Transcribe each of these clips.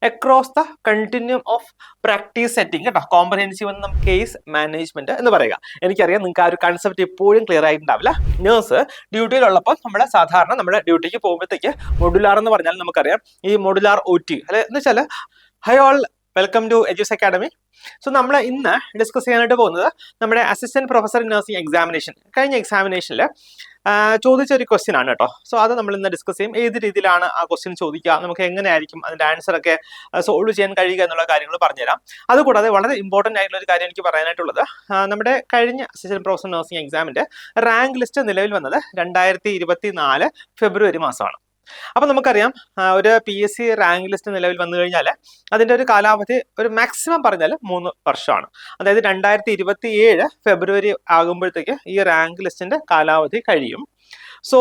Across the continuum of practice setting കേട്ടോ. Comprehensive എന്ന case management എന്ന് പറയുക. എനിക്കറിയാം നിങ്ങൾക്ക് ആ ഒരു കൺസെപ്റ്റ് ഇപ്പോഴും ക്ലിയർ ആയിട്ടുണ്ടാവില്ല. നേഴ്സ് ഡ്യൂട്ടിയിലുള്ളപ്പോൾ നമ്മുടെ ഡ്യൂട്ടിക്ക് പോകുമ്പോഴത്തേക്ക് മൊഡുലാർ എന്ന് പറഞ്ഞാൽ നമുക്കറിയാം ഈ മൊഡുലാർ OT അല്ലെ എന്ന് വെച്ചാൽ hi all welcome to Edus academy. So നമ്മൾ ഇന്ന് ഡിസ്കസ് ചെയ്യാനായിട്ട് പോകുന്നത് നമ്മുടെ assistant professor in nursing examination കഴിഞ്ഞ എക്സാമിനേഷനിൽ ചോദിച്ച ഒരു ക്വസ്റ്റ്യൻ ആണ് കേട്ടോ. സോ അത് നമ്മൾ ഇന്ന് ഡിസ്കസ് ചെയ്യും. ഏത് രീതിയിലാണ് ആ ക്വസ്റ്റ്യൻ ചോദിക്കുക, നമുക്ക് എങ്ങനെയായിരിക്കും അതിന്റെ ആൻസർ ഒക്കെ സോൾവ് ചെയ്യാൻ കഴിയുക എന്നുള്ള കാര്യങ്ങൾ പറഞ്ഞുതരാം. അതുകൂടാതെ വളരെ ഇമ്പോർട്ടന്റ് ആയിട്ടുള്ള ഒരു കാര്യം എനിക്ക് പറയാനായിട്ടുള്ളത്, നമ്മുടെ കഴിഞ്ഞ അസിസ്റ്റന്റ് പ്രൊഫസർ നഴ്സിംഗ് എക്സാമിന്റെ റാങ്ക് ലിസ്റ്റ് നിലവിൽ വന്നത് 2024 ഫെബ്രുവരി മാസമാണ്. അപ്പൊ നമുക്കറിയാം ഒരു PSC റാങ്ക് ലിസ്റ്റ് നിലവിൽ വന്നു കഴിഞ്ഞാൽ അതിന്റെ ഒരു കാലാവധി ഒരു മാക്സിമം പറഞ്ഞാൽ 3 വർഷമാണ്. അതായത് 2027 ഫെബ്രുവരി ആകുമ്പോഴത്തേക്ക് ഈ റാങ്ക് ലിസ്റ്റിന്റെ കാലാവധി കഴിയും. സോ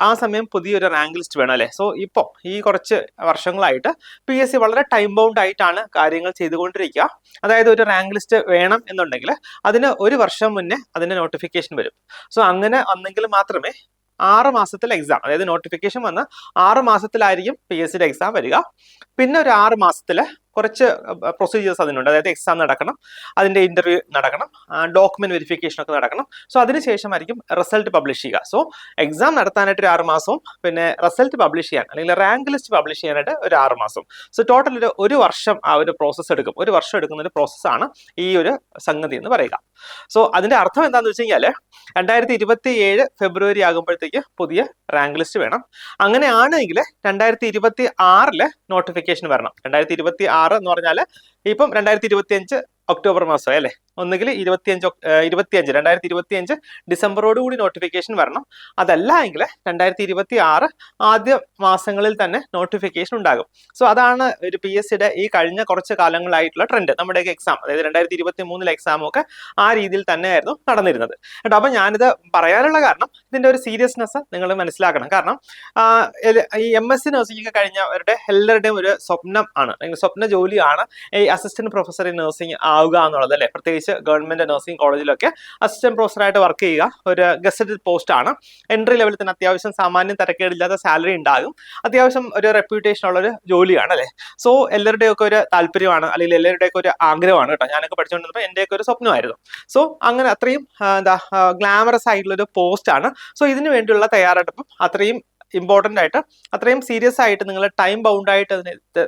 ആ സമയം പുതിയൊരു റാങ്ക് ലിസ്റ്റ് വേണം അല്ലേ. സോ ഇപ്പോൾ ഈ കുറച്ച് വർഷങ്ങളായിട്ട് PSC വളരെ ടൈം ബൗണ്ട് ആയിട്ടാണ് കാര്യങ്ങൾ ചെയ്തുകൊണ്ടിരിക്കുക. അതായത് ഒരു റാങ്ക് ലിസ്റ്റ് വേണം എന്നുണ്ടെങ്കിൽ അതിന് 1 വർഷം മുന്നേ അതിന്റെ നോട്ടിഫിക്കേഷൻ വരും. സോ അങ്ങനെ വന്നെങ്കിൽ മാത്രമേ 6 മാസത്തിൽ എക്സാം, അതായത് നോട്ടിഫിക്കേഷൻ വന്ന് 6 മാസത്തിലായിരിക്കും PSCയുടെ എക്സാം വരിക. പിന്നെ ഒരു 6 മാസത്തിൽ കുറച്ച് പ്രൊസീജിയേഴ്സ് അതിനുണ്ട്. അതായത് എക്സാം നടക്കണം, അതിന്റെ ഇന്റർവ്യൂ നടക്കണം, ഡോക്യുമെന്റ് വെരിഫിക്കേഷൻ ഒക്കെ നടക്കണം. സോ അതിനുശേഷമായിരിക്കും റിസൾട്ട് പബ്ലിഷ് ചെയ്യുക. സോ എക്സാം നടത്താനായിട്ട് ഒരു 6 മാസവും പിന്നെ റിസൾട്ട് പബ്ലിഷ് ചെയ്യാൻ അല്ലെങ്കിൽ റാങ്ക് ലിസ്റ്റ് പബ്ലിഷ് ചെയ്യാനായിട്ട് ഒരു 6 മാസം. സോ ടോട്ടൽ ഒരു വർഷം ആ ഒരു പ്രോസസ്സ് എടുക്കും. 1 വർഷം എടുക്കുന്ന ഒരു പ്രോസസ്സാണ് ഈ ഒരു സംഗതി എന്ന് പറയുക. സോ അതിന്റെ അർത്ഥം എന്താണെന്ന് വെച്ച് കഴിഞ്ഞാൽ 2027 ഫെബ്രുവരി ആകുമ്പോഴത്തേക്ക് പുതിയ റാങ്ക് ലിസ്റ്റ് വേണം. അങ്ങനെയാണെങ്കിൽ 2026 നോട്ടിഫിക്കേഷൻ വരണം. 2026 എന്ന് പറഞ്ഞാൽ ഇപ്പം 2025 ഒക്ടോബർ മാസമായി അല്ലേ. ഒന്നുകിൽ 2025 ഡിസംബറോട് കൂടി നോട്ടിഫിക്കേഷൻ വരണം. അതല്ല എങ്കിൽ 2026 ആദ്യ മാസങ്ങളിൽ തന്നെ നോട്ടിഫിക്കേഷൻ ഉണ്ടാകും. സോ അതാണ് ഒരു PSCയുടെ ഈ കഴിഞ്ഞ കുറച്ച് കാലങ്ങളായിട്ടുള്ള ട്രെൻഡ്. നമ്മുടെയൊക്കെ എക്സാം, അതായത് 2023 എക്സാമും ഒക്കെ ആ രീതിയിൽ തന്നെയായിരുന്നു നടന്നിരുന്നത് കേട്ടോ. അപ്പൊ ഞാനിത് പറയാനുള്ള കാരണം ഇതിന്റെ ഒരു സീരിയസ്നെസ് നിങ്ങൾ മനസ്സിലാക്കണം. കാരണം ഈ MSc നഴ്സിംഗ് ഒക്കെ കഴിഞ്ഞവരുടെ എല്ലാവരുടെയും ഒരു സ്വപ്നം ആണ്, അല്ലെങ്കിൽ സ്വപ്ന ജോലിയാണ് ഈ അസിസ്റ്റന്റ് പ്രൊഫസർ ഇൻ നഴ്സിംഗ് ആവുക എന്നുള്ളത് അല്ലേ. പ്രത്യേകിച്ച് ഗവൺമെന്റ് നഴ്സിംഗ് കോളേജിലൊക്കെ അസിസ്റ്റന്റ് പ്രൊഫസറായിട്ട് വർക്ക് ചെയ്യുക ഒരു ഗസറ്റഡ് പോസ്റ്റ് ആണ്. എൻട്രി ലെവലിൽ തന്നെ അത്യാവശ്യം സാമാന്യം തരക്കേടില്ലാത്ത സാലറി ഉണ്ടാകും. അത്യാവശ്യം ഒരു റെപ്യൂട്ടേഷൻ ഉള്ള ഒരു ജോലിയാണ് അല്ലേ. സോ എല്ലാവരുടെയൊക്കെ ഒരു താല്പര്യമാണ്, അല്ലെങ്കിൽ എല്ലാവരുടെയൊക്കെ ഒരു ആഗ്രഹമാണ് കേട്ടോ. ഞാനൊക്കെ പഠിച്ചുകൊണ്ടിരുന്നപ്പോൾ എന്റെയൊക്കെ ഒരു സ്വപ്നമായിരുന്നു. സോ അങ്ങനെ അത്രയും ഗ്ലാമറസ് ആയിട്ടുള്ള ഒരു പോസ്റ്റ് ആണ്. സോ ഇതിനു വേണ്ടിയുള്ള തയ്യാറെടുപ്പും അത്രയും ഇമ്പോർട്ടന്റ് ആയിട്ട്, അത്രയും സീരിയസ് ആയിട്ട് നിങ്ങൾ ടൈം ബൗണ്ട് ആയിട്ട്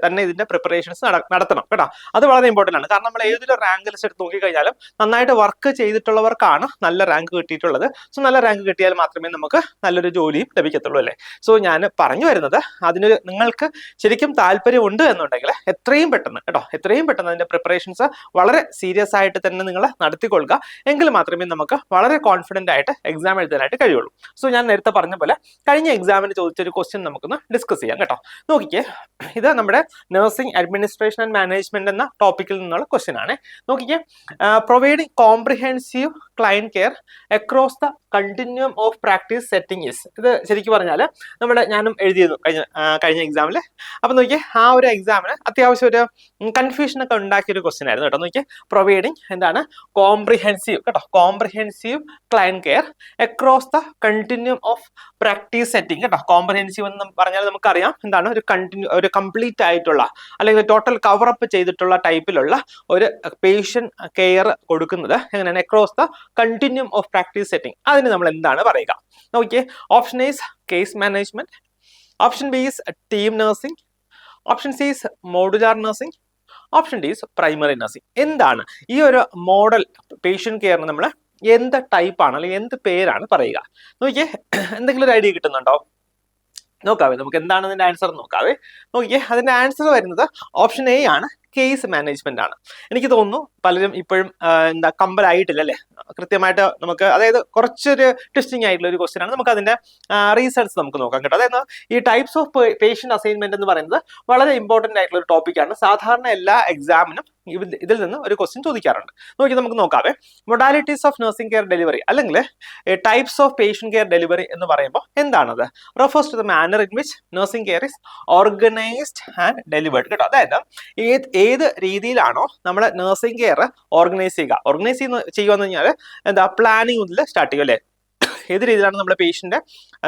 തന്നെ ഇതിന്റെ പ്രിപ്പറേഷൻസ് നടത്തണം കേട്ടോ. അത് വളരെ ഇമ്പോർട്ടന്റ് ആണ്. കാരണം നമ്മൾ ഏതൊരു റാങ്ക് ലിസ്റ്റ് എടുത്ത് നോക്കിക്കഴിഞ്ഞാലും നന്നായിട്ട് വർക്ക് ചെയ്തിട്ടുള്ളവർക്കാണ് നല്ല റാങ്ക് കിട്ടിയിട്ടുള്ളത്. സോ നല്ല റാങ്ക് കിട്ടിയാൽ മാത്രമേ നമുക്ക് നല്ലൊരു ജോലിയും ലഭിക്കത്തുള്ളൂ അല്ലേ. സോ ഞാൻ പറഞ്ഞു വരുന്നത്, അതിന് നിങ്ങൾക്ക് ശരിക്കും താല്പര്യം ഉണ്ട് എന്നുണ്ടെങ്കിൽ എത്രയും പെട്ടെന്ന് കേട്ടോ, എത്രയും പെട്ടെന്ന് അതിന്റെ പ്രിപ്പറേഷൻസ് വളരെ സീരിയസ് ആയിട്ട് തന്നെ നിങ്ങൾ നടത്തിക്കൊള്ളുക. എങ്കിൽ മാത്രമേ നമുക്ക് വളരെ കോൺഫിഡന്റ് ആയിട്ട് എക്സാം എഴുതാനായിട്ട് കഴിയുള്ളൂ. സോ ഞാൻ നേരത്തെ പറഞ്ഞ പോലെ കഴിഞ്ഞ എക്സാമിന് ചോദിച്ചൊരു ക്വസ്റ്റ്യൻ നമുക്കൊന്ന് ഡിസ്കസ് ചെയ്യാം കേട്ടോ. നോക്കിക്കേ, ഇത് നമ്മുടെ നഴ്സിംഗ് അഡ്മിനിസ്ട്രേഷൻ ആൻഡ് മാനേജ്മെന്റ് എന്ന ടോപ്പിക്കിൽ നിന്നുള്ള ക്വസ്റ്റ്യൻ ആണ്. നോക്കിക്കേ, providing comprehensive client care across the continuum of practice setting is. ഇത് ശരിക്കും പറഞ്ഞാൽ ഞാനും എഴുതിയിരുന്നു കഴിഞ്ഞ എക്സാമിൽ. അപ്പൊ നോക്കിയേ, ആ ഒരു എക്സാമിന് അത്യാവശ്യം ഒരു കൺഫ്യൂഷൻ ഒക്കെ ഉണ്ടാക്കിയ ഒരു ക്വസ്റ്റ്യൻ ആയിരുന്നു കേട്ടോ. നോക്കിയേ, പ്രൊവൈഡിങ് എന്താണ് കോംപ്രിഹെൻസീവ് കേട്ടോ, comprehensive client care across the continuum of practice setting കേട്ടോ. കോംപ്രിഹെൻസീവ് എന്ന് പറഞ്ഞാൽ നമുക്കറിയാം എന്താണ്, ഒരു കംപ്ലീറ്റ് ആയിട്ടുള്ള അല്ലെങ്കിൽ ടോട്ടൽ കവറപ്പ് ചെയ്തിട്ടുള്ള ടൈപ്പിലുള്ള ഒരു പേഷ്യന്റ് കെയർ കൊടുക്കുന്നത് എങ്ങനെയാണ്, across the continuum of practice setting. അതിന് നമ്മൾ എന്താണ് പറയുക? നോക്കിയേ, option A case management, option B is team nursing, option C is modular nursing, option D is primary nursing. എന്താണ് ഈ ഒരു മോഡൽ പേഷ്യന്റ് കെയറിന് നമ്മൾ എന്ത് ടൈപ്പാണ് അല്ലെങ്കിൽ എന്ത് പേരാണ് പറയുക? നോക്കിയേ, എന്തെങ്കിലും ഒരു ഐഡിയ കിട്ടുന്നുണ്ടോ? നോക്കാവേ, നമുക്ക് എന്താണ് അതിന്റെ ആൻസർ നോക്കാവേ. നോക്കിയേ, അതിന്റെ ആൻസർ വരുന്നത് ഓപ്ഷൻ എ ആണ്, കേസ് മാനേജ്മെന്റ് ആണ്. എനിക്ക് തോന്നുന്നു പലരും ഇപ്പോഴും കമ്പലായിട്ടില്ല അല്ലെ. കൃത്യമായിട്ട് നമുക്ക്, അതായത് കുറച്ചൊരു ട്വിസ്റ്റിംഗ് ആയിട്ടുള്ള ഒരു ക്വസ്റ്റ്യൻ ആണ്. നമുക്ക് അതിന്റെ റീസൺസ് നമുക്ക് നോക്കാം കേട്ടോ. അതായത് ഈ ടൈപ്സ് ഓഫ് പേഷ്യന്റ് അസൈൻമെന്റ് എന്ന് പറയുന്നത് വളരെ ഇമ്പോർട്ടന്റ് ആയിട്ടുള്ള ഒരു ടോപ്പിക്കാണ്. സാധാരണ എല്ലാ എക്സാമിനും ഇതിൽ നിന്ന് ഒരു ക്വസ്റ്റ്യൻ ചോദിക്കാറുണ്ട്. നോക്കി നമുക്ക് നോക്കാവേ. Modalities of nursing care delivery അല്ലെങ്കിൽ types of patient care delivery എന്ന് പറയുമ്പോൾ എന്താണത്? Refers to the manner in which nursing care is organised and delivered കേട്ടോ. അതായത് ഏത് രീതിയിലാണോ നമ്മൾ നഴ്സിംഗ് കെയർ ഓർഗനൈസ് ചെയ്യുക എന്ന് പറഞ്ഞാൽ പ്ലാനിങ് മുതൽ സ്റ്റാർട്ട് ചെയ്യും അല്ലേ. ഏത് രീതിയിലാണ് നമ്മൾ പേഷ്യന്റ്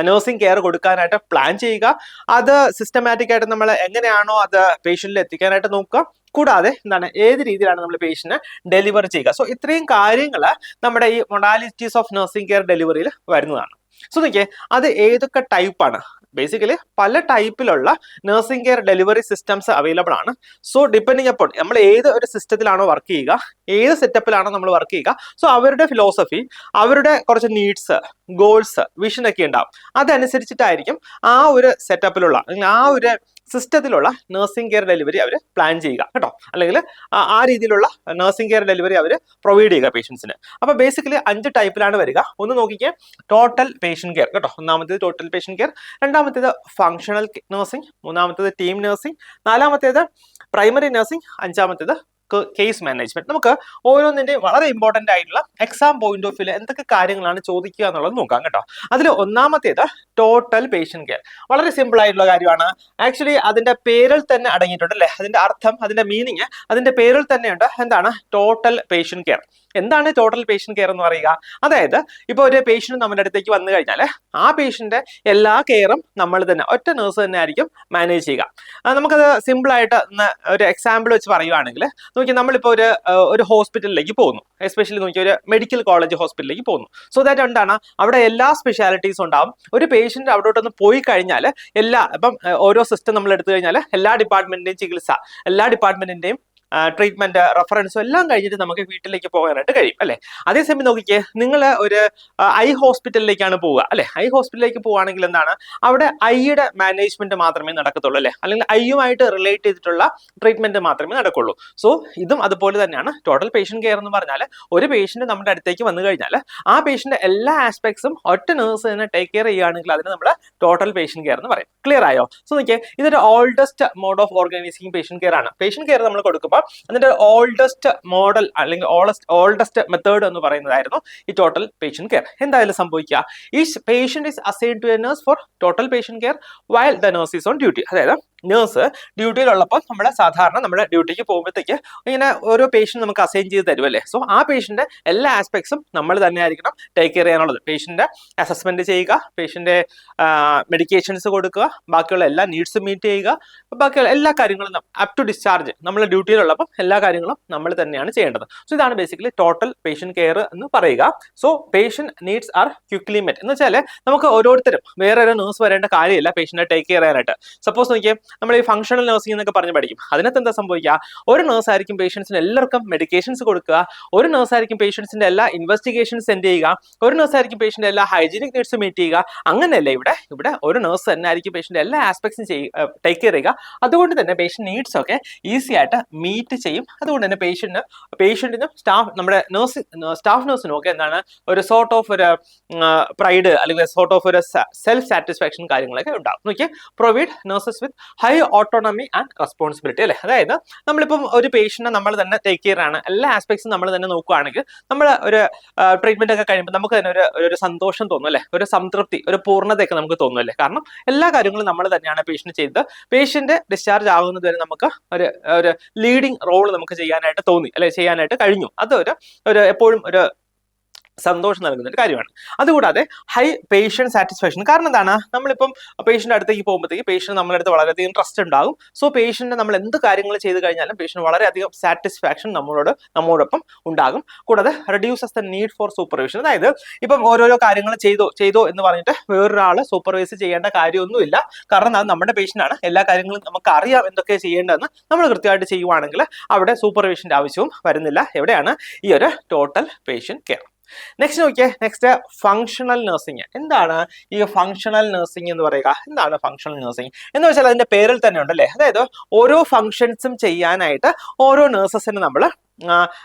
നഴ്സിംഗ് കെയർ കൊടുക്കാനായിട്ട് പ്ലാൻ ചെയ്യുക, അത് സിസ്റ്റമാറ്റിക് ആയിട്ട് നമ്മൾ എങ്ങനെയാണോ അത് പേഷ്യന്റിൽ എത്തിക്കാനായിട്ട് നോക്കുക, കൂടാതെ എന്താണ് ഏത് രീതിയിലാണ് നമ്മൾ പേഷ്യന്റിനെ ഡെലിവർ ചെയ്യുക. സോ ഇത്രയും കാര്യങ്ങൾ നമ്മുടെ ഈ മൊഡാലിറ്റീസ് ഓഫ് നഴ്സിംഗ് കെയർ ഡെലിവറിയിൽ വരുന്നതാണ്. സോ നോക്കിയേ, അത് ഏതൊക്കെ ടൈപ്പാണ്? ബേസിക്കലി പല ടൈപ്പിലുള്ള nursing care delivery systems available ആണ്. സോ ഡിപ്പെൻഡിങ് അപ്പോൺ നമ്മൾ ഏത് ഒരു സിസ്റ്റത്തിലാണോ വർക്ക് ചെയ്യുക, ഏത് സെറ്റപ്പിലാണോ നമ്മൾ വർക്ക് ചെയ്യുക, സോ അവരുടെ ഫിലോസഫി, അവരുടെ കുറച്ച് നീഡ്സ്, ഗോൾസ്, വിഷൻ ഒക്കെ ഉണ്ടാവും. അതനുസരിച്ചിട്ടായിരിക്കും ആ ഒരു സെറ്റപ്പിലുള്ള അല്ലെങ്കിൽ ആ ഒരു സിസ്റ്റത്തിലുള്ള നഴ്സിംഗ് കെയർ ഡെലിവറി അവർ പ്ലാൻ ചെയ്യുക കേട്ടോ, അല്ലെങ്കിൽ ആ രീതിയിലുള്ള നഴ്സിംഗ് കെയർ ഡെലിവറി അവർ പ്രൊവൈഡ് ചെയ്യുക പേഷ്യൻസിന്. അപ്പൊ ബേസിക്കലി 5 ടൈപ്പിലാണ് വരിക. ഒന്ന് നോക്കിക്കേ, ടോട്ടൽ പേഷ്യന്റ് കെയർ കേട്ടോ. ഒന്നാമത്തേത് ടോട്ടൽ പേഷ്യന്റ് കെയർ, രണ്ടാമത്തേത് ഫങ്ഷണൽ നഴ്സിംഗ്, മൂന്നാമത്തേത് ടീം നഴ്സിംഗ്, നാലാമത്തേത് പ്രൈമറി നഴ്സിംഗ്, അഞ്ചാമത്തേത് കേസ് മാനേജ്മെന്റ്. നമുക്ക് ഓരോന്നിന്റെയും വളരെ ഇമ്പോർട്ടന്റ് ആയിട്ടുള്ള എക്സാം പോയിന്റ് ഓഫ് വ്യൂ എന്തൊക്കെ കാര്യങ്ങളാണ് ചോദിക്കുക എന്നുള്ളത് നോക്കാം കേട്ടോ. അതിൽ ഒന്നാമത്തേത് ടോട്ടൽ പേഷ്യന്റ് കെയർ. വളരെ സിമ്പിൾ ആയിട്ടുള്ള കാര്യമാണ്. ആക്ച്വലി അതിന്റെ പേരിൽ തന്നെ അടങ്ങിയിട്ടുണ്ട് അല്ലെ, അതിന്റെ അർത്ഥം, അതിന്റെ മീനിങ് അതിന്റെ പേരിൽ തന്നെയുണ്ട്. എന്താണ് ടോട്ടൽ പേഷ്യന്റ് കെയർ? എന്താണ് ടോട്ടൽ പേഷ്യന്റ് കെയർ എന്ന് പറയുക? അതായത് ഇപ്പൊ ഒരു പേഷ്യന്റ് നമ്മുടെ അടുത്തേക്ക് വന്നു കഴിഞ്ഞാൽ ആ പേഷ്യന്റെ എല്ലാ കെയറും നമ്മൾ തന്നെ, ഒറ്റ നേഴ്സ് തന്നെ ആയിരിക്കും മാനേജ് ചെയ്യുക. നമുക്കത് സിമ്പിൾ ആയിട്ട് ഒരു എക്സാമ്പിൾ വെച്ച് പറയുവാണെങ്കിൽ നോക്കി, നമ്മളിപ്പോൾ ഒരു ഹോസ്പിറ്റലിലേക്ക് പോകുന്നു, എസ്പെഷ്യലി നോക്കി ഒരു മെഡിക്കൽ കോളേജ് ഹോസ്പിറ്റലിലേക്ക് പോകുന്നു. സോ ദാറ്റ് എന്താണ്, അവിടെ എല്ലാ സ്പെഷ്യാലിറ്റീസും ഉണ്ടാവും. ഒരു പേഷ്യന്റ് അവിടോട്ടൊന്ന് പോയി കഴിഞ്ഞാൽ ഇപ്പം ഓരോ സിസ്റ്റം നമ്മൾ എടുത്തു കഴിഞ്ഞാൽ എല്ലാ ഡിപ്പാർട്ട്മെന്റിന്റെയും ചികിത്സ, എല്ലാ ഡിപ്പാർട്ട്മെന്റിന്റെയും ട്രീറ്റ്മെന്റ്, റെഫറൻസും എല്ലാം കഴിഞ്ഞിട്ട് നമുക്ക് വീട്ടിലേക്ക് പോകാനായിട്ട് കഴിയും അല്ലെ. അതേസമയം നോക്കിക്കേ, നിങ്ങൾ ഒരു ഐ ഹോസ്പിറ്റലിലേക്കാണ് പോവുക അല്ലെ. ഐ ഹോസ്പിറ്റലിലേക്ക് പോവുകയാണെങ്കിൽ എന്താണ്, അവിടെ ഐയുടെ മാനേജ്മെന്റ് മാത്രമേ നടക്കത്തുള്ളൂ അല്ലെ, അല്ലെങ്കിൽ ഐയുമായിട്ട് റിലേറ്റ് ചെയ്തിട്ടുള്ള ട്രീറ്റ്മെന്റ് മാത്രമേ നടക്കുള്ളൂ. സോ ഇതും അതുപോലെ തന്നെയാണ്. ടോട്ടൽ പേഷ്യന്റ് കെയർ എന്ന് പറഞ്ഞാൽ ഒരു പേഷ്യന്റ് നമ്മുടെ അടുത്തേക്ക് വന്നു കഴിഞ്ഞാൽ ആ പേഷ്യന്റ് എല്ലാ ആസ്പെക്ട്സും ഒറ്റ നേഴ്സ് തന്നെ ടേക്ക് കെയർ ചെയ്യുകയാണെങ്കിൽ അതിന് നമ്മൾ ടോട്ടൽ പേഷ്യന്റ് കെയർ എന്ന് പറയും. ക്ലിയർ ആയോ? സോ നോക്കിയേ, ഇതൊരു oldest mode of organising patient care ആണ്. പേഷ്യന്റ് കെയർ നമ്മൾ കൊടുക്കുമ്പോൾ അതിന്റെ ഓൾഡസ്റ്റ് മോഡൽ അല്ലെങ്കിൽ ഓൾഡസ്റ്റ് മെത്തേഡ് എന്ന് പറയുന്നതായിരുന്നു ഈ ടോട്ടൽ പേഷ്യന്റ് കെയർ. എന്തായാലും സംഭവിക്കുക, ഈ patient is assigned to a nurse for total patient care while the nurse is on duty. അതായത് നേഴ്സ് ഡ്യൂട്ടിയിലുള്ളപ്പോൾ നമ്മുടെ ഡ്യൂട്ടിക്ക് പോകുമ്പോഴത്തേക്ക് ഇങ്ങനെ ഓരോ പേഷ്യന്റ് നമുക്ക് അസൈൻ ചെയ്ത് തരുമല്ലേ. സോ ആ പേഷ്യന്റെ എല്ലാ ആസ്പെക്ട്സും നമ്മൾ തന്നെ ആയിരിക്കണം ടേക്ക് കെയർ ചെയ്യാനുള്ളത്. പേഷ്യന്റെ അസസ്മെന്റ് ചെയ്യുക, പേഷ്യന്റെ മെഡിക്കേഷൻസ് കൊടുക്കുക, ബാക്കിയുള്ള എല്ലാ നീഡ്സും മീറ്റ് ചെയ്യുക, ബാക്കിയുള്ള എല്ലാ കാര്യങ്ങളും അപ് ടു ഡിസ്ചാർജ് നമ്മൾ ഡ്യൂട്ടിയിലുള്ളപ്പോൾ എല്ലാ കാര്യങ്ങളും നമ്മൾ തന്നെയാണ് ചെയ്യേണ്ടത്. സോ ഇതാണ് ബേസിക്കലി ടോട്ടൽ പേഷ്യന്റ് കെയർ എന്ന് പറയുക. So patient needs R quickly met എന്ന് വെച്ചാൽ നമുക്ക് ഓരോരുത്തരും വേറെ ഒരു നേഴ്സ് വരേണ്ട കാര്യമില്ല പേഷ്യന്റിനെ ടേക്ക് കെയർ ചെയ്യാനായിട്ട്. സപ്പോസ് നോക്കിയാൽ നമ്മൾ ഈ ഫങ്ഷണൽ നഴ്സിംഗ് എന്നൊക്കെ പറഞ്ഞ് പഠിക്കും. അതിനകത്ത് എന്താ സംഭവിക്കുക, ഒരു നേഴ്സ് ആയിരിക്കും പേഷ്യൻസിന് എല്ലാവർക്കും മെഡിക്കേഷൻസ് കൊടുക്കുക, ഒരു നേഴ്സ് ആയിരിക്കും പേഷ്യൻസിന്റെ എല്ലാ ഇൻവെസ്റ്റിഗേഷൻസ് സെൻഡ് ചെയ്യുക, ഒരു നേഴ്സ് ആയിരിക്കും പേഷ്യന്റ് എല്ലാ ഹൈജീനിക് നീഡ്സും മീറ്റ് ചെയ്യുക. അങ്ങനെയല്ലേ ഇവിടെ ഒരു നേഴ്സ് തന്നെ ആയിരിക്കും പേഷ്യന്റ് എല്ലാ ആസ്പെക്ട്സും ടേക്ക് കെയർ ചെയ്യുക. അതുകൊണ്ട് തന്നെ പേഷ്യന്റ് നീഡ്സ് ഒക്കെ ഈസി ആയിട്ട് മീറ്റ് ചെയ്യും. അതുകൊണ്ട് തന്നെ പേഷ്യന്റിനും നമ്മുടെ സ്റ്റാഫ് നഴ്സിനും ഒക്കെ എന്താണ് ഒരു സോർട്ട് ഓഫ് ഒരു പ്രൈഡ് അല്ലെങ്കിൽ സോർട്ട് ഓഫ് ഒരു സെൽഫ് സാറ്റിസ്ഫാക്ഷൻ കാര്യങ്ങളൊക്കെ ഉണ്ടാകും. നോക്കിയാൽ provide nurses with high autonomy and responsibility അല്ലെ. അതായത് നമ്മളിപ്പം ഒരു പേഷ്യന്റിനെ നമ്മൾ തന്നെ ടേക്ക് കെയർ ആണ്, എല്ലാ ആസ്പെക്ട്സും നമ്മൾ തന്നെ നോക്കുകയാണെങ്കിൽ നമ്മൾ ഒരു ട്രീറ്റ്മെന്റ് ഒക്കെ കഴിയുമ്പോൾ നമുക്ക് തന്നെ ഒരു സന്തോഷം തോന്നും അല്ലെ, ഒരു സംതൃപ്തി, ഒരു പൂർണ്ണതയൊക്കെ നമുക്ക് തോന്നും അല്ലെ. കാരണം എല്ലാ കാര്യങ്ങളും നമ്മൾ തന്നെയാണ് പേഷ്യന്റ് ചെയ്തത്. പേഷ്യന്റ് ഡിസ്ചാർജ് ആകുന്നത് വരെ നമുക്ക് ഒരു ലീഡിങ് റോൾ നമുക്ക് ചെയ്യാനായിട്ട് തോന്നി അല്ലെ, ചെയ്യാനായിട്ട് കഴിഞ്ഞു. അത് എപ്പോഴും ഒരു സന്തോഷം നൽകുന്ന ഒരു കാര്യമാണ്. അതുകൂടാതെ ഹൈ പേഷ്യന്റ് സാറ്റിസ്ഫാക്ഷൻ. കാരണം എന്താണ്, നമ്മളിപ്പം പേഷ്യന്റ് അടുത്തേക്ക് പോകുമ്പോഴത്തേക്ക് പേഷ്യന്റ് നമ്മുടെ അടുത്ത് വളരെയധികം ട്രസ്റ്റ് ഉണ്ടാകും. സോ പേഷ്യന്റ് നമ്മൾ എന്ത് കാര്യങ്ങൾ ചെയ്ത് കഴിഞ്ഞാലും പേഷ്യന്റ് വളരെയധികം സാറ്റിസ്ഫാക്ഷൻ നമ്മോടൊപ്പം ഉണ്ടാകും. കൂടാതെ reduces the need for supervision. അതായത് ഇപ്പം ഓരോരോ കാര്യങ്ങൾ ചെയ്തോ എന്ന് പറഞ്ഞിട്ട് വേറൊരാൾ സൂപ്പർവൈസ് ചെയ്യേണ്ട കാര്യമൊന്നുമില്ല. കാരണം അത് നമ്മുടെ പേഷ്യന്റ് ആണ്, എല്ലാ കാര്യങ്ങളും നമുക്ക് അറിയാം എന്തൊക്കെ ചെയ്യേണ്ടതെന്ന്. നമ്മൾ കൃത്യമായിട്ട് ചെയ്യുവാണെങ്കിൽ അവിടെ സൂപ്പർവിഷന്റെ ആവശ്യവും വരുന്നില്ല. എവിടെയാണ് ഈ ഒരു ടോട്ടൽ പേഷ്യന്റ് കെയർ. നെക്സ്റ്റ് നോക്കിയേ, നെക്സ്റ്റ് ഫങ്ഷണൽ നഴ്സിംഗ്. എന്താണ് ഈ ഫങ്ഷണൽ നഴ്സിംഗ് എന്ന് പറയുക? എന്താണ് ഫങ്ഷണൽ നഴ്സിംഗ് എന്ന് വെച്ചാൽ അതിന്റെ പേരിൽ തന്നെ ഉണ്ടല്ലേ. അതായത് ഓരോ ഫങ്ഷൻസും ചെയ്യാനായിട്ട് ഓരോ നഴ്സസിന് നമ്മൾ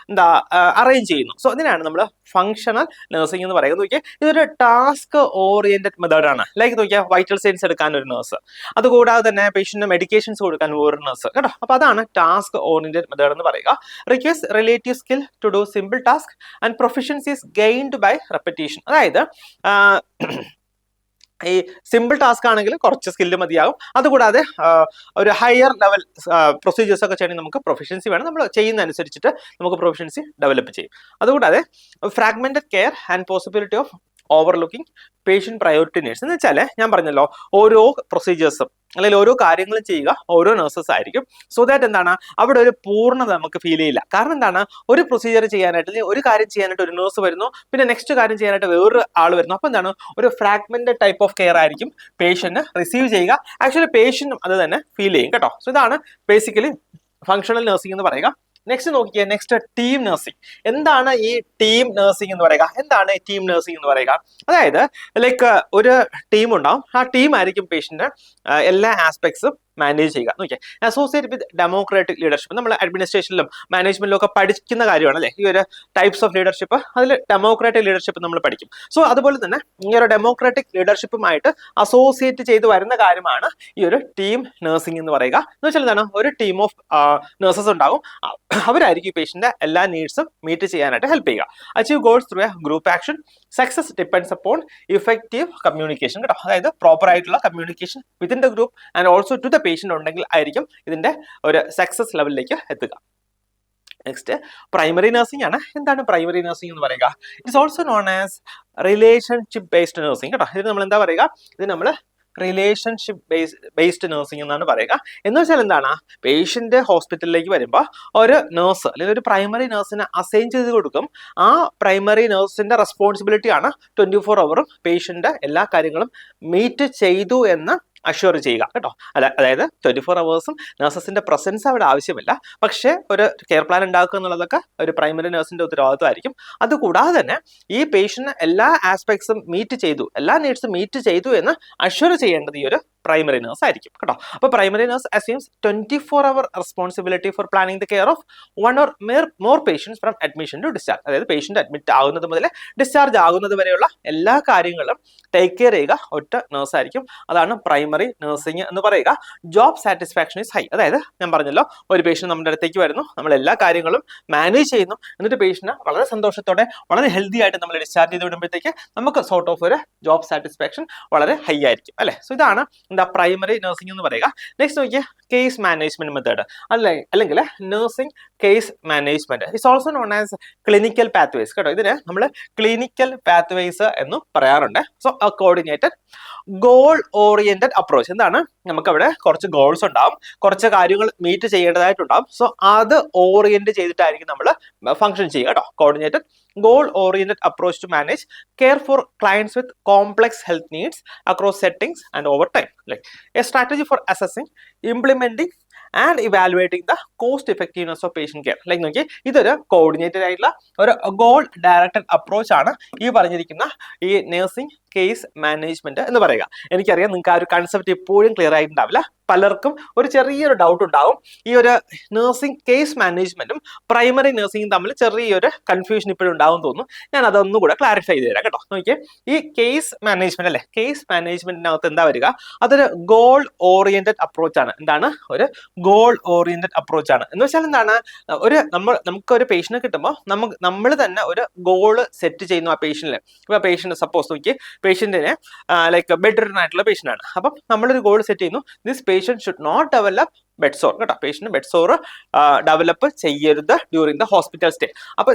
അറേഞ്ച് ചെയ്യുന്നു. സോ ഇതിനാണ് നമ്മൾ ഫങ്ഷണൽ നഴ്സിംഗ് എന്ന് പറയുന്നത്. നോക്കിയാൽ ഇതൊരു ടാസ്ക് ഓറിയന്റഡ് മെത്തേഡാണ്. ലൈക്ക് നോക്കിയാൽ വൈറ്റൽ സൈൻസ് എടുക്കാൻ ഒരു നഴ്സ്, അതുകൂടാതെ തന്നെ പേഷ്യന്റിന് മെഡിക്കേഷൻസ് കൊടുക്കാൻ ഒരു നഴ്സ് കേട്ടോ. അപ്പൊ അതാണ് ടാസ്ക് ഓറിയന്റഡ് മെത്തേഡ് എന്ന് പറയുക. Requires relative skill to do simple task and proficiency is gained by repetition. അതായത് ഈ സിമ്പിൾ ടാസ്ക് ആണെങ്കിൽ കുറച്ച് സ്കില്ല് മതിയാകും. അതുകൂടാതെ ഒരു ഹയർ ലെവൽ പ്രൊസീജിയേഴ്സ് ഒക്കെ ചെയ്യണമെങ്കിൽ നമുക്ക് പ്രൊഫഷൻസി വേണം. നമ്മൾ ചെയ്യുന്ന അനുസരിച്ചിട്ട് നമുക്ക് പ്രൊഫഷൻസി ഡെവലപ്പ് ചെയ്യും. അതുകൂടാതെ fragmented care and possibility of overlooking patient priority nurse. എന്ന് വെച്ചാൽ ഞാൻ പറഞ്ഞല്ലോ, ഓരോ പ്രൊസീജിയേഴ്സും അല്ലെങ്കിൽ ഓരോ കാര്യങ്ങളും ചെയ്യുക ഓരോ നഴ്സസ് ആയിരിക്കും. സോ ദാറ്റ് എന്താണ്, അവിടെ ഒരു പൂർണ്ണത നമുക്ക് ഫീൽ ചെയ്യില്ല. കാരണം എന്താണ്, ഒരു പ്രൊസീജിയർ ചെയ്യാനായിട്ട് അല്ലെങ്കിൽ ഒരു കാര്യം ചെയ്യാനായിട്ട് ഒരു നഴ്സ് വരുന്നു, പിന്നെ നെക്സ്റ്റ് കാര്യം ചെയ്യാനായിട്ട് വേറൊരു ആൾ വരുന്നു. അപ്പോൾ എന്താണ്, ഒരു ഫ്രാഗ്മെന്റഡ് ടൈപ്പ് ഓഫ് കെയർ ആയിരിക്കും പേഷ്യന്റ് റിസീവ് ചെയ്യുക. ആക്ച്വലി പേഷ്യന്റും അത് തന്നെ ഫീൽ ചെയ്യും കേട്ടോ. സോ ഇതാണ് ബേസിക്കലി ഫങ്ഷണൽ നഴ്സിംഗ് എന്ന് പറയുക. നെക്സ്റ്റ് നോക്കിയേ, നെക്സ്റ്റ് ടീം നഴ്സിംഗ്. എന്താണ് ഈ ടീം നഴ്സിംഗ് എന്ന് പറയുക? എന്താണ് ഈ ടീം നഴ്സിംഗ് എന്ന് പറയുക? അതായത് ലൈക്ക് ഒരു ടീം ഉണ്ടാവും, ആ ടീം ആയിരിക്കും പേഷ്യന്റ് എല്ലാ ആസ്പെക്ട്സും മാനേജ് ചെയ്യുക. നോക്കിയാൽ അസോസിയേറ്റ് വിത്ത് ഡെമോക്രാറ്റിക് ലീഡർഷിപ്പ്. നമ്മൾ അഡ്മിനിസ്ട്രേഷനിലും മാനേജ്മെന്റിലും ഒക്കെ പഠിക്കുന്ന കാര്യമാണ് അല്ലേ ഈ ഒരു ടൈപ്സ് ഓഫ് ലീഡർഷിപ്പ്. അതിൽ ഡെമോക്രാറ്റിക് ലീഡർഷിപ്പ് നമ്മൾ പഠിക്കും. സോ അതുപോലെ തന്നെ ഈ ഒരു ഡെമോക്രാറ്റിക് ലീഡർഷിപ്പുമായിട്ട് അസോസിയേറ്റ് ചെയ്ത് വരുന്ന കാര്യമാണ് ഈ ഒരു ടീം നഴ്സിംഗ് എന്ന് പറയുക. എന്ന് വെച്ചാൽ എന്താണ്, ഒരു ടീം ഓഫ് നഴ്സസ് ഉണ്ടാകും, അവരായിരിക്കും ഈ പേഷ്യന്റെ എല്ലാ നീഡ്സും മീറ്റ് ചെയ്യാനായിട്ട് ഹെൽപ്പ് ചെയ്യുക. Achieve goals through a group action. Success depends upon effective communication കേട്ടോ. അതായത് പ്രോപ്പർ ആയിട്ടുള്ള communication within the group and also to the patient ഉണ്ടെങ്കിൽ ആയിരിക്കും ഇതിന്റെ ഒരു സക്സസ് ലെവലിലേക്ക് എത്തുക. നെക്സ്റ്റ് പ്രൈമറി നഴ്സിംഗ് ആണ്. എന്താണ് പ്രൈമറി നഴ്സിംഗ് എന്ന് പറയുക? It's also known as relationship based nursing കേട്ടോ. ഇത് നമ്മൾ എന്താ പറയുക? ഇത് നമ്മൾ റിലേഷൻഷിപ്പ് ബേസ്ഡ് നഴ്സിംഗ് എന്നാണ് പറയുക. എന്ന് വെച്ചാൽ എന്താണ്, പേഷ്യന്റ് ഹോസ്പിറ്റലിലേക്ക് വരുമ്പോൾ ഒരു നഴ്സ് അല്ലെങ്കിൽ ഒരു പ്രൈമറി നഴ്സിനെ അസൈൻ ചെയ്ത് കൊടുക്കും. ആ പ്രൈമറി നഴ്സിന്റെ റെസ്പോൺസിബിലിറ്റി ആണ് 24 ഹവറും പേഷ്യന്റ് എല്ലാ കാര്യങ്ങളും മീറ്റ് ചെയ്തു എന്ന് അഷ്യൂർ ചെയ്യുക കേട്ടോ. അതായത് 24 ഹവേഴ്സും നഴ്സസിന്റെ പ്രസൻസ് അവിടെ ആവശ്യമില്ല. പക്ഷേ ഒരു കെയർ പ്ലാൻ ഉണ്ടാക്കുക എന്നുള്ളതൊക്കെ ഒരു പ്രൈമറി നഴ്സിന്റെ ഉത്തരവാദിത്വമായിരിക്കും. അതുകൂടാതെ തന്നെ ഈ പേഷ്യന്റ് എല്ലാ ആസ്പെക്ട്സും മീറ്റ് ചെയ്തു, എല്ലാ നീഡ്സും മീറ്റ് ചെയ്തു എന്ന് അഷ്യൂർ ചെയ്യേണ്ടത് ഈ ഒരു പ്രൈമറി നഴ്സ് ആയിരിക്കും കേട്ടോ. അപ്പോൾ primary nurse assumes 24 hour responsibility for planning the care of 1 or more patients from admission to discharge. അതായത് പേഷ്യന്റ് അഡ്മിറ്റ് ആകുന്നത് മുതൽ ഡിസ്ചാർജ് ആകുന്നത് വരെയുള്ള എല്ലാ കാര്യങ്ങളും ടേക്ക് കെയർ ചെയ്യുക ഒറ്റ നഴ്സ് ആയിരിക്കും. അതാണ് പ്രൈമറി നഴ്സിംഗ് എന്ന് പറയുക. Job satisfaction is high. അതായത് ഞാൻ പറഞ്ഞല്ലോ, ഒരു പേഷ്യന്റ് നമ്മുടെ അടുത്തേക്ക് വരുന്നു, നമ്മൾ എല്ലാ കാര്യങ്ങളും മാനേജ് ചെയ്യുന്നു, എന്നിട്ട് പേഷ്യന്റ് വളരെ സന്തോഷത്തോടെ വളരെ ഹെൽത്തി ആയിട്ട് നമ്മൾ ഡിസ്ചാർജ് ചെയ്ത് വിടുമ്പോഴത്തേക്ക് നമുക്ക് സോർട്ട് ഓഫ് ഒരു ജോബ് സാറ്റിസ്ഫാക്ഷൻ വളരെ ഹൈ ആയിരിക്കും അല്ലെ. സോ ഇതാണ് പ്രൈമറി നഴ്സിംഗ് എന്ന് പറയുക. നെക്സ്റ്റ് നോക്കിയാൽ കേസ് മാനേജ്മെന്റ് മെത്തേഡ് അല്ലെങ്കിൽ nursing case management. It's also known as clinical pathways കേട്ടോ. ഇതിന് നമ്മൾ ക്ലിനിക്കൽ പാത്വേസ് എന്നും പറയാറുണ്ട്. So coordinated goal oriented approach. എന്താണ്, നമുക്കവിടെ കുറച്ച് ഗോൾസ് ഉണ്ടാവും, കുറച്ച് കാര്യങ്ങൾ മീറ്റ് ചെയ്യേണ്ടതായിട്ടുണ്ടാവും. സോ അത് ഓറിയന്റ് ചെയ്തിട്ടായിരിക്കും നമ്മൾ ഫംഗ്ഷൻ ചെയ്യുക കേട്ടോ. Coordinated goal oriented approach to manage care for clients with complex health needs across settings and over time, like a strategy for assessing, implementing and evaluating the cost effectiveness of patient care. Like നോക്കി, ഇതൊരു coordinated ആയിട്ടുള്ള ഒരു goal directed approach ആണ് ഈ പറഞ്ഞിരിക്കുന്ന ഈ nursing case management എന്ന് പറയുക. എനിക്കറിയാം നിങ്ങൾക്ക് ആ ഒരു കൺസെപ്റ്റ് ഇപ്പോഴും ക്ലിയർ ആയിട്ടുണ്ടാവില്ല. പലർക്കും ഒരു ചെറിയൊരു ഡൗട്ട് ഉണ്ടാവും. ഈ ഒരു നഴ്സിംഗ് കേസ് മാനേജ്മെന്റും പ്രൈമറി നഴ്സിംഗും തമ്മിൽ ചെറിയൊരു കൺഫ്യൂഷൻ ഇപ്പോഴും ഉണ്ടാവും തോന്നുന്നു. ഞാൻ അതൊന്നും കൂടെ ക്ലാരിഫൈ ചെയ്ത് തരാം കേട്ടോ. നോക്കിയേ, ഈ കേസ് മാനേജ്മെന്റ് അല്ലെ, കേസ് മാനേജ്മെന്റിനകത്ത് എന്താ വരിക? അതൊരു ഗോൾ ഓറിയന്റഡ് അപ്രോച്ച് ആണ്. എന്താണ്, ഒരു ഗോൾ ഓറിയന്റഡ് അപ്രോച്ച് ആണ്. എന്ന് വെച്ചാൽ എന്താണ്, നമുക്ക് ഒരു പേഷ്യനെ കിട്ടുമ്പോൾ നമ്മൾ തന്നെ ഒരു ഗോള് സെറ്റ് ചെയ്യുന്നു ആ പേഷ്യന്റിന്. ഇപ്പൊ പേഷ്യന്റ് സപ്പോസ് നോക്കി, പേഷ്യന്റിനെ ലൈക്ക് ബെഡ് റിഡൻ ആയിട്ടുള്ള പേഷ്യന്റ് ആണ്. അപ്പം നമ്മളൊരു ഗോൾ സെറ്റ് ചെയ്യുന്നു, this patient should not develop bed sore കേട്ടോ. പേഷ്യന്റ് ബെഡ് സോർ ഡെവലപ്പ് ചെയ്യരുത് ഡ്യൂറിങ് ദ ഹോസ്പിറ്റൽ സ്റ്റേ. അപ്പൊ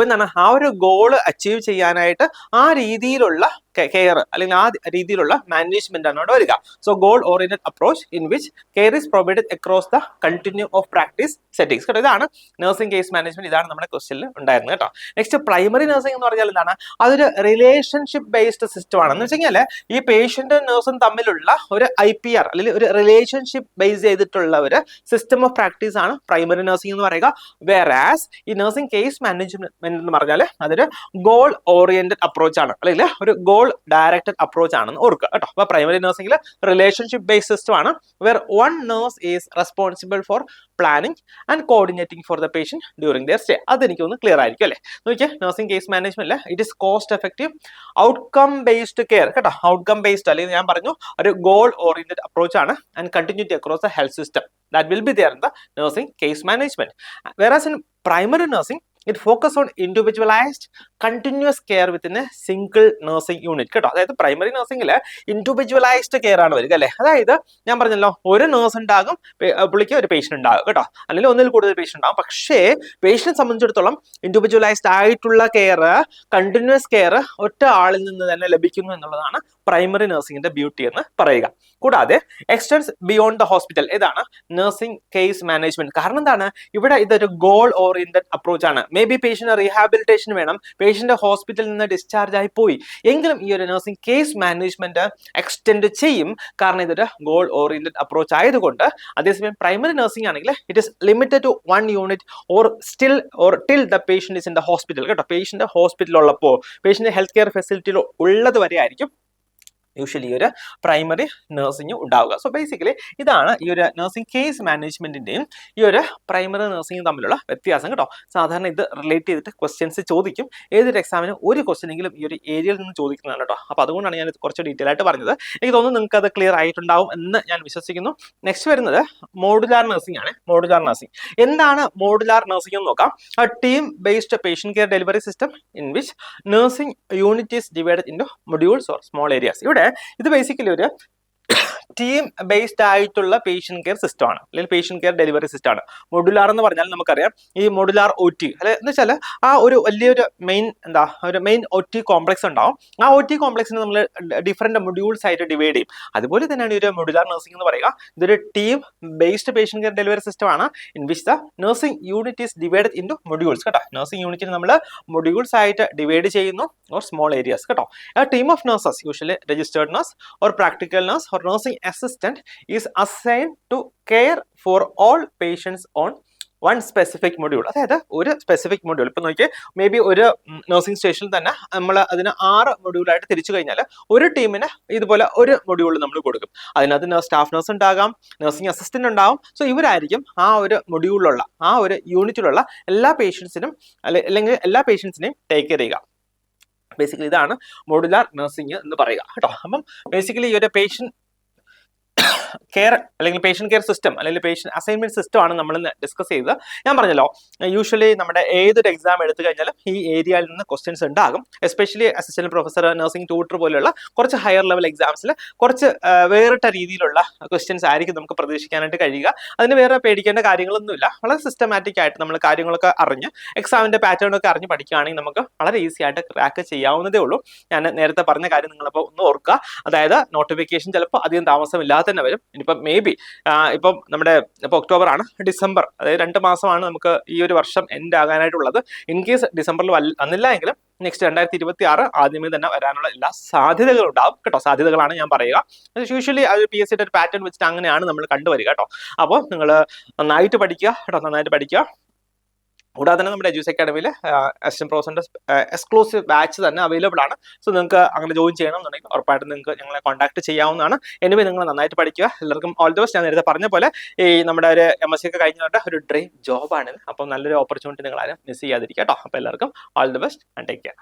എന്താണ്, ആ ഒരു ഗോള് അച്ചീവ് ചെയ്യാനായിട്ട് ആ രീതിയിലുള്ള കെയർ അല്ലെങ്കിൽ ആ രീതിയിലുള്ള മാനേജ്മെന്റ് ആണ് അവിടെ വരിക. So goal oriented approach in which care is provided across the continue of practice settings കേട്ടോ. ഇതാണ് നഴ്സിംഗ് കേസ് മാനേജ്മെന്റ്. ഇതാണ് നമ്മുടെ ക്വസ്റ്റ്യനിൽ ഉണ്ടായിരുന്നത് കേട്ടോ. നെക്സ്റ്റ് പ്രൈമറി നഴ്സിംഗ് എന്ന് പറഞ്ഞാൽ എന്താണ്, അതൊരു റിലേഷൻഷിപ്പ് ബേസ്ഡ് സിസ്റ്റം ആണ്. എന്ന് വെച്ച് കഴിഞ്ഞാൽ ഈ പേഷ്യന്റും നഴ്സും തമ്മിലുള്ള ഒരു IPR അല്ലെങ്കിൽ ഒരു റിലേഷൻഷിപ്പ് ബേസ് ചെയ്തിട്ടുള്ള ഒരു സിസ്റ്റം ഓഫ് പ്രാക്ടീസ് ആണ് പ്രൈമറി നഴ്സിംഗ് എന്ന് പറയുക. വേറാസ് ഈ നഴ്സിംഗ് കേസ് മാനേജ്മെന്റ് എന്ന് പറഞ്ഞാൽ അതൊരു ഗോൾ ഓറിയന്റഡ് അപ്രോച്ച് ആണ്, അല്ലെങ്കിൽ ഒരു ഗോൾ ഡയറക്റ്റഡ് അപ്രോച്ച് ആണെന്ന് ഓർക്കുക കേട്ടോ. അപ്പൊ പ്രൈമറി നഴ്സിംഗിൽ റിലേഷൻഷിപ്പ് ബേസ്ഡ് സിസ്റ്റം ആണ്, where one nurse is responsible for planning and coordinating for the patient during their stay. അതെനിക്കൊന്ന് ക്ലിയർ ആയിരിക്കും അല്ലേ. നോക്കിയേ, nursing case management it is cost effective outcome based care കേട്ടോ. ഔട്ട്കം ബേസ്ഡ് അല്ലെങ്കിൽ ഞാൻ പറഞ്ഞു ഒരു ഗോൾ ഓറിയന്റഡ് അപ്രോച്ച് ആണ് and continuity across the health system that will be there in the nursing case management. Whereas in primary nursing, it focus on individualised continuous care within A single nursing unit കേട്ടോ. അതായത് primary നഴ്സിംഗിൽ individualised care ആണ് വരിക അല്ലേ. അതായത് ഞാൻ പറഞ്ഞല്ലോ ഒരു nurse ഉണ്ടാകും, പുള്ളിക്ക് ഒരു പേഷ്യന്റ് ഉണ്ടാകും കേട്ടോ, അല്ലെങ്കിൽ ഒന്നിൽ കൂടുതൽ പേഷ്യന്റ് ഉണ്ടാകും. പക്ഷേ പേഷ്യന്റ് സംബന്ധിച്ചിടത്തോളം ഇൻഡിവിജ്വലൈസ്ഡ് ആയിട്ടുള്ള കെയർ, കണ്ടിന്യൂസ് കെയർ ഒറ്റ ആളിൽ നിന്ന് തന്നെ ലഭിക്കുന്നു എന്നുള്ളതാണ് പ്രൈമറി നഴ്സിംഗിന്റെ ബ്യൂട്ടി എന്ന് പറയുക. കൂടാതെ എക്സ്റ്റൻസ് ബിയോണ്ട് ദ ഹോസ്പിറ്റൽ, ഇതാണ് നഴ്സിംഗ് കേസ് മാനേജ്മെന്റ്. കാരണം എന്താണ്, ഇവിടെ ഇതൊരു ഗോൾ ഓറിയന്റഡ് അപ്രോച്ച് ആണ്. മേ ബി പേഷ്യന്റ് റീഹാബിലിറ്റേഷൻ വേണം, പേഷ്യന്റ് ഹോസ്പിറ്റലിൽ നിന്ന് ഡിസ്ചാർജ് ആയി പോയി എങ്കിലും ഈ ഒരു നഴ്സിംഗ് കേസ് മാനേജ്മെന്റ് എക്സ്റ്റെൻഡ് ചെയ്യും, കാരണം ഇതൊരു ഗോൾ ഓറിയന്റഡ് അപ്രോച്ച് ആയതുകൊണ്ട്. അതേസമയം പ്രൈമറി നഴ്സിംഗ് ആണെങ്കിൽ it is limited to 1 unit or till the patient is in the hospital കേട്ടോ. പേഷ്യന്റ് ഹോസ്പിറ്റലിൽ ഉള്ളപ്പോൾ, പേഷ്യന്റ് ഹെൽത്ത് കെയർ ഫെസിലിറ്റിയിൽ ഉള്ളത് വരെ ആയിരിക്കും യൂഷ്വലി ഒരു പ്രൈമറി നഴ്സിംഗ് ഉണ്ടാവുക. സോ ബേസിക്കലി ഇതാണ് ഈ ഒരു നഴ്സിംഗ് കേസ് മാനേജ്മെന്റിന്റെയും ഈ ഒരു പ്രൈമറി നഴ്സിംഗും തമ്മിലുള്ള വ്യത്യാസം കേട്ടോ. സാധാരണ ഇത് റിലേറ്റ് ചെയ്തിട്ട് ക്വസ്റ്റ്യൻസ് ചോദിക്കും. ഏതൊരു എക്സാമിനും ഒരു ക്വസ്റ്റ്യനെങ്കിലും ഈ ഒരു ഏരിയയിൽ നിന്ന് ചോദിക്കുന്നതാണ് കേട്ടോ. അപ്പോൾ അതുകൊണ്ടാണ് ഞാൻ കുറച്ച് ഡീറ്റെയിൽ ആയിട്ട് പറഞ്ഞത്. എനിക്ക് തോന്നുന്നു നിങ്ങൾക്ക് അത് ക്ലിയർ ആയിട്ടുണ്ടാവും എന്ന് ഞാൻ വിശ്വസിക്കുന്നു. നെക്സ്റ്റ് വരുന്നത് മോഡുലാർ നഴ്സിംഗ് ആണ്. മോഡുലാർ നഴ്സിംഗ് എന്താണ്? മോഡുലാർ നഴ്സിംഗ് എന്ന് നോക്കാം. Team based patient care delivery system in which nursing unit is divided into modules or small areas. ഇവിടെ ഇത് ബേസിക്കലി ഒരു ടീം ബേസ്ഡ് ആയിട്ടുള്ള പേഷ്യന്റ് കെയർ സിസ്റ്റം ആണ്, അല്ലെങ്കിൽ പേഷ്യന്റ് കെയർ ഡെലിവറി സിസ്റ്റം ആണ്. മൊഡുലാർ എന്ന് പറഞ്ഞാൽ നമുക്കറിയാം ഈ മൊഡുലാർ OT അല്ലെ എന്ന് വെച്ചാൽ ആ ഒരു വലിയൊരു മെയിൻ OT കോംപ്ലക്സ് ഉണ്ടാവും. ആ OT കോംപ്ലക്സിനെ നമ്മൾ ഡിഫറെന്റ് മൊഡ്യൂൾസ് ആയിട്ട് ഡിവൈഡ് ചെയ്യും. അതുപോലെ തന്നെയാണ് ഈ ഒരു മൊഡുലാർ നഴ്സിംഗ് എന്ന് പറയുക. ഇതൊരു team based patient care delivery system ആണ്, in which the nursing unit is divided into modules കേട്ടോ. നഴ്സിംഗ് യൂണിറ്റിന് നമ്മൾ മൊഡ്യൂൾസ് ആയിട്ട് ഡിവൈഡ് ചെയ്യുന്നു, ഓർ സ്മോൾ ഏരിയാസ് കേട്ടോ. A team of nurses, usually registered nurse or practical nurse or nursing assistant, is assigned to care for all patients on one specific module. അതായത് ഒരു specific module. ഇപ്പൊ നോക്കിയേ, may be ഒരു nursing സ്റ്റേഷനിൽ തന്നെ നമ്മൾ അതിന് 6 മൊഡ്യൂളായിട്ട് തിരിച്ചു കഴിഞ്ഞാൽ ഒരു ടീമിന് ഇതുപോലെ ഒരു മൊഡ്യൂൾ നമ്മൾ കൊടുക്കും. അതിനകത്ത് സ്റ്റാഫ് നഴ്സ് ഉണ്ടാകാം, നഴ്സിംഗ് അസിസ്റ്റന്റ് ഉണ്ടാവും. സോ ഇവരായിരിക്കും ആ ഒരു മൊഡ്യൂളിലുള്ള, ആ ഒരു യൂണിറ്റിലുള്ള എല്ലാ പേഷ്യൻസിനും അല്ലെങ്കിൽ എല്ലാ പേഷ്യൻസിനെയും ടേക്ക് കെയർ ചെയ്യുക. ബേസിക്കലി ഇതാണ് മോഡുലാർ നഴ്സിംഗ് എന്ന് പറയുക കേട്ടോ. അപ്പം ബേസിക്കലി ഈ ഒരു പേഷ്യന്റ് കെയർ അല്ലെങ്കിൽ പേഷ്യന്റ് കെയർ സിസ്റ്റം അല്ലെങ്കിൽ പേഷ്യന്റ് അസൈൻമെന്റ് സിസ്റ്റം ആണ് നമ്മൾ ഡിസ്കസ് ചെയ്തത്. ഞാൻ പറഞ്ഞല്ലോ, യൂഷ്വലി നമ്മുടെ ഏതൊരു എക്സാം എടുത്തു കഴിഞ്ഞാലും ഈ ഏരിയയിൽ നിന്ന് ക്വസ്റ്റ്യൻസ് ഉണ്ടാകും. Especially assistant professor, nursing tutor പോലെയുള്ള കുറച്ച് ഹയർ ലെവൽ എക്സാംസിൽ കുറച്ച് വേറിട്ട രീതിയിലുള്ള ക്വസ്റ്റ്യൻസ് ആയിരിക്കും നമുക്ക് പ്രതീക്ഷിക്കാനായിട്ട് കഴിയുക. അതിന് വേറെ പേടിക്കേണ്ട കാര്യങ്ങളൊന്നുമില്ല. വളരെ സിസ്റ്റമാറ്റിക് ആയിട്ട് നമ്മൾ കാര്യങ്ങളൊക്കെ അറിഞ്ഞ് എക്സാമിന്റെ പാറ്റേൺ ഒക്കെ അറിഞ്ഞ് പഠിക്കുകയാണെങ്കിൽ നമുക്ക് വളരെ ഈസി ആയിട്ട് ക്രാക്ക് ചെയ്യാവുന്നതേ ഉള്ളൂ. ഞാൻ നേരത്തെ പറഞ്ഞ കാര്യം നിങ്ങളിപ്പോൾ ഒന്ന് ഓർക്കുക. അതായത് നോട്ടിഫിക്കേഷൻ ചിലപ്പോൾ അധികം താമസമില്ലാതെ തന്നെ വരും. ഇനിയിപ്പം മേ ബി ഇപ്പം നമ്മുടെ ഇപ്പോൾ ഒക്ടോബർ ആണ്, ഡിസംബർ, അതായത് 2 മാസമാണ് നമുക്ക് ഈ ഒരു വർഷം എൻഡ് ആകാനായിട്ടുള്ളത്. ഇൻ കേസ് ഡിസംബറിൽ വന്നില്ല എങ്കിലും നെക്സ്റ്റ് 2026 ആദ്യമേ തന്നെ വരാനുള്ള എല്ലാ സാധ്യതകളും ഉണ്ടാവും കേട്ടോ. സാധ്യതകളാണ് ഞാൻ പറയുക. യൂഷ്വലി അത് PSCയുടെ ഒരു പാറ്റേൺ വെച്ചിട്ട് അങ്ങനെയാണ് നമ്മൾ കണ്ടുവരിക കേട്ടോ. അപ്പോൾ നിങ്ങൾ നന്നായിട്ട് പഠിക്കുക കേട്ടോ, നന്നായിട്ട് പഠിക്കുക. കൂടാതെ തന്നെ നമ്മുടെ എജ്യൂസ് അക്കാഡമിയിൽ അസിസ്റ്റന്റ് പ്രൊഫസറിന്റെ എക്സ്ക്ലൂസീവ് ബാച്ച് തന്നെ അവൈലബിൾ ആണ്. സോ നിങ്ങൾക്ക് അങ്ങനെ ജോയിൻ ചെയ്യണമെന്നുണ്ടെങ്കിൽ ഉറപ്പായിട്ടും നിങ്ങൾക്ക് ഞങ്ങളെ കോൺടാക്ട് ചെയ്യാവുന്നതാണ്. എനിവേ നിങ്ങൾ നന്നായിട്ട് പഠിക്കുക. എല്ലാവർക്കും ഓൾ ദി ബെസ്റ്റ്. ഞാൻ നേരത്തെ പറഞ്ഞ പോലെ ഈ നമ്മുടെ ഒരു MSc ഒക്കെ കഴിഞ്ഞിട്ട് ഒരു ഡ്രീം ജോബാണ്. അപ്പം നല്ലൊരു ഓപ്പർച്യൂണിറ്റി നിങ്ങൾ ആരും മിസ് ചെയ്യാതിരിക്കുക കേട്ടോ. അപ്പോൾ എല്ലാവർക്കും all the best and take care.